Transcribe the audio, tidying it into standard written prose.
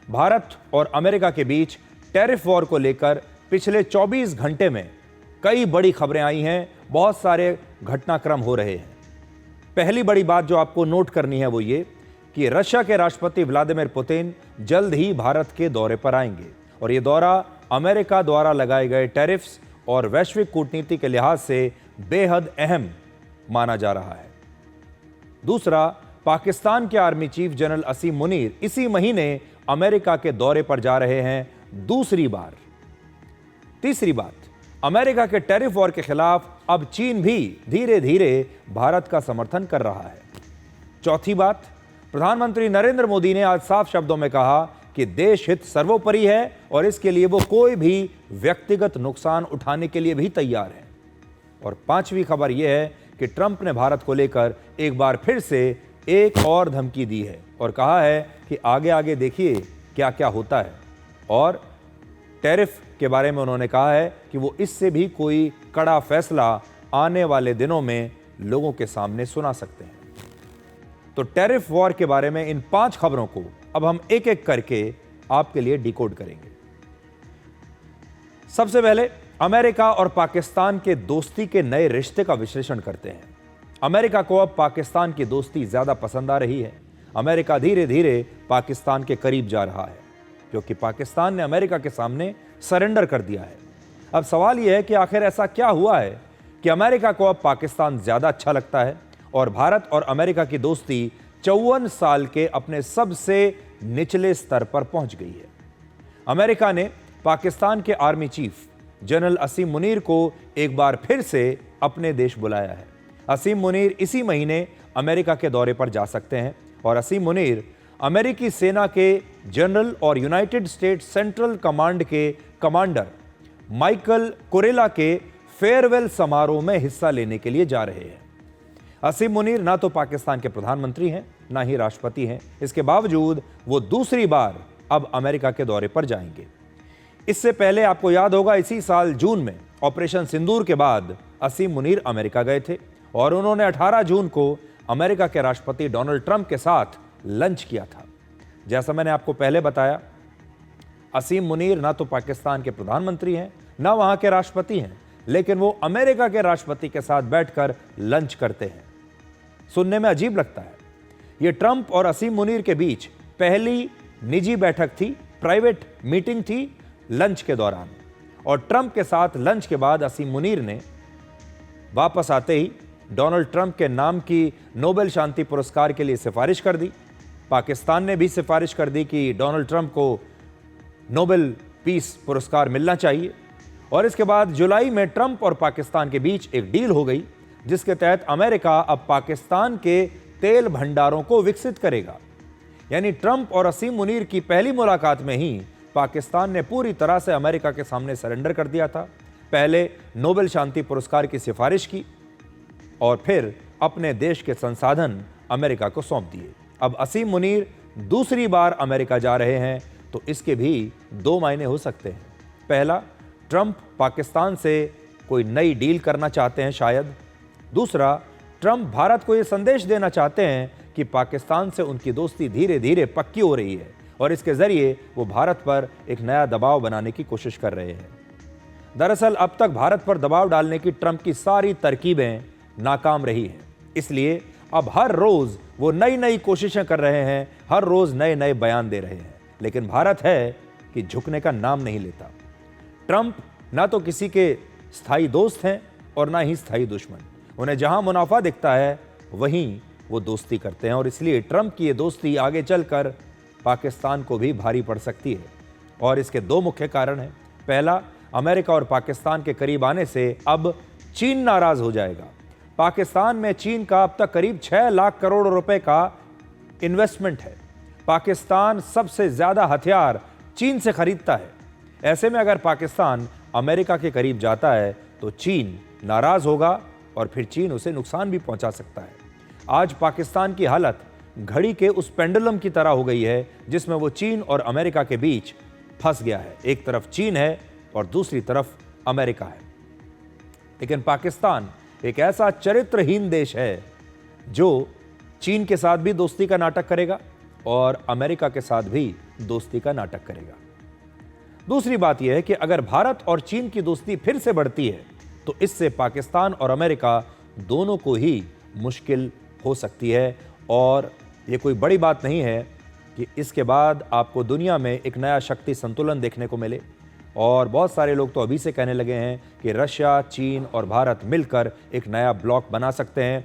भारत और अमेरिका के बीच tariff war को लेकर पिछले 24 घंटे में कई बड़ी खबरें आई हैं, बहुत सारे घटनाक्रम हो रहे हैं। पहली बड़ी बात जो आपको नोट करनी है वो ये कि रशिया के राष्ट्रपति व्लादिमीर पुतिन जल्द ही भारत के दौरे पर आएंगे और ये दौरा अमेरिका द्वारा लगाए गए टैरिफ्स और वैश्विक कूटनीति के लिहाज से बेहद अहम माना जा रहा है। दूसरा, पाकिस्तान के आर्मी चीफ जनरल असीम मुनीर इसी महीने अमेरिका के दौरे पर जा रहे हैं दूसरी बार। तीसरी बात, अमेरिका के टैरिफ वॉर के खिलाफ अब चीन भी धीरे धीरे भारत का समर्थन कर रहा है। चौथी बात, प्रधानमंत्री नरेंद्र मोदी ने आज साफ शब्दों में कहा कि देश हित सर्वोपरि है और इसके लिए वो कोई भी व्यक्तिगत नुकसान उठाने के लिए भी तैयार है। और पांचवी खबर यह है कि ट्रंप ने भारत को लेकर एक बार फिर से एक और धमकी दी है और कहा है कि आगे आगे देखिए क्या क्या होता है। और टैरिफ के बारे में उन्होंने कहा है कि वो इससे भी कोई कड़ा फैसला आने वाले दिनों में लोगों के सामने सुना सकते हैं। तो टैरिफ वॉर के बारे में इन 5 खबरों को अब हम एक एक करके आपके लिए डिकोड करेंगे। सबसे पहले अमेरिका और पाकिस्तान के दोस्ती के नए रिश्ते का विश्लेषण करते हैं। अमेरिका को अब पाकिस्तान की दोस्ती ज्यादा पसंद आ रही है। अमेरिका धीरे धीरे पाकिस्तान के करीब जा रहा है क्योंकि पाकिस्तान ने अमेरिका के सामने सरेंडर कर दिया है। अब सवाल यह है कि आखिर ऐसा क्या हुआ है कि अमेरिका को अब पाकिस्तान ज्यादा अच्छा लगता है और भारत और अमेरिका की दोस्ती 54 साल के अपने सबसे निचले स्तर पर पहुंच गई है। अमेरिका ने पाकिस्तान के आर्मी चीफ जनरल असीम मुनीर को एक बार फिर से अपने देश बुलाया है। असीम मुनीर इसी महीने अमेरिका के दौरे पर जा सकते हैं और असीम मुनीर अमेरिकी सेना के जनरल और यूनाइटेड स्टेट्स सेंट्रल कमांड के कमांडर माइकल कुरेला के फेयरवेल समारोह में हिस्सा लेने के लिए जा रहे हैं। असीम मुनीर ना तो पाकिस्तान के प्रधानमंत्री हैं ना ही राष्ट्रपति हैं, इसके बावजूद वो दूसरी बार अब अमेरिका के दौरे पर जाएंगे। इससे पहले आपको याद होगा इसी साल जून में ऑपरेशन सिंदूर के बाद असीम मुनीर अमेरिका गए थे और उन्होंने 18 जून को अमेरिका के राष्ट्रपति डोनाल्ड ट्रंप के साथ लंच किया था। जैसा मैंने आपको पहले बताया, असीम मुनीर ना तो पाकिस्तान के प्रधानमंत्री हैं ना वहां के राष्ट्रपति हैं, लेकिन वो अमेरिका के राष्ट्रपति के साथ बैठकर लंच करते हैं। सुनने में अजीब लगता है। यह ट्रंप और असीम मुनीर के बीच पहली निजी बैठक थी, प्राइवेट मीटिंग थी लंच के दौरान। और ट्रंप के साथ लंच के बाद असीम मुनीर ने वापस आते ही डोनाल्ड ट्रंप के नाम की नोबेल शांति पुरस्कार के लिए सिफारिश कर दी। पाकिस्तान ने भी सिफारिश कर दी कि डोनाल्ड ट्रंप को नोबेल पीस पुरस्कार मिलना चाहिए। और इसके बाद जुलाई में ट्रंप और पाकिस्तान के बीच एक डील हो गई जिसके तहत अमेरिका अब पाकिस्तान के तेल भंडारों को विकसित करेगा। यानी ट्रंप और असीम मुनीर की पहली मुलाकात में ही पाकिस्तान ने पूरी तरह से अमेरिका के सामने सरेंडर कर दिया था। पहले नोबेल शांति पुरस्कार की सिफारिश की और फिर अपने देश के संसाधन अमेरिका को सौंप दिए। अब असीम मुनीर दूसरी बार अमेरिका जा रहे हैं तो इसके भी 2 मायने हो सकते हैं। पहला, ट्रंप पाकिस्तान से कोई नई डील करना चाहते हैं शायद। दूसरा, ट्रंप भारत को यह संदेश देना चाहते हैं कि पाकिस्तान से उनकी दोस्ती धीरे धीरे पक्की हो रही है और इसके जरिए वो भारत पर एक नया दबाव बनाने की कोशिश कर रहे हैं। दरअसल अब तक भारत पर दबाव डालने की ट्रंप की सारी तरकीबें नाकाम रही हैं, इसलिए अब हर रोज वो नई नई कोशिशें कर रहे हैं, हर रोज नए नए बयान दे रहे हैं। लेकिन भारत है कि झुकने का नाम नहीं लेता। ट्रंप ना तो किसी के स्थायी दोस्त हैं और ना ही स्थायी दुश्मन। उन्हें जहां मुनाफा दिखता है वहीं वो दोस्ती करते हैं और इसलिए ट्रंप की ये दोस्ती आगे चलकर पाकिस्तान को भी भारी पड़ सकती है। और इसके 2 मुख्य कारण हैं। पहला, अमेरिका और पाकिस्तान के करीब आने से अब चीन नाराज हो जाएगा। पाकिस्तान में चीन का अब तक करीब 6 लाख करोड़ रुपए का इन्वेस्टमेंट है। पाकिस्तान सबसे ज्यादा हथियार चीन से खरीदता है। ऐसे में अगर पाकिस्तान अमेरिका के करीब जाता है तो चीन नाराज होगा और फिर चीन उसे नुकसान भी पहुंचा सकता है। आज पाकिस्तान की हालत घड़ी के उस पेंडुलम की तरह हो गई है जिसमें वो चीन और अमेरिका के बीच फंस गया है। एक तरफ चीन है और दूसरी तरफ अमेरिका है। लेकिन पाकिस्तान एक ऐसा चरित्रहीन देश है जो चीन के साथ भी दोस्ती का नाटक करेगा और अमेरिका के साथ भी दोस्ती का नाटक करेगा। दूसरी बात यह है कि अगर भारत और चीन की दोस्ती फिर से बढ़ती है तो इससे पाकिस्तान और अमेरिका दोनों को ही मुश्किल हो सकती है। और यह कोई बड़ी बात नहीं है कि इसके बाद आपको दुनिया में एक नया शक्ति संतुलन देखने को मिले। और बहुत सारे लोग तो अभी से कहने लगे हैं कि रशिया, चीन और भारत मिलकर एक नया ब्लॉक बना सकते हैं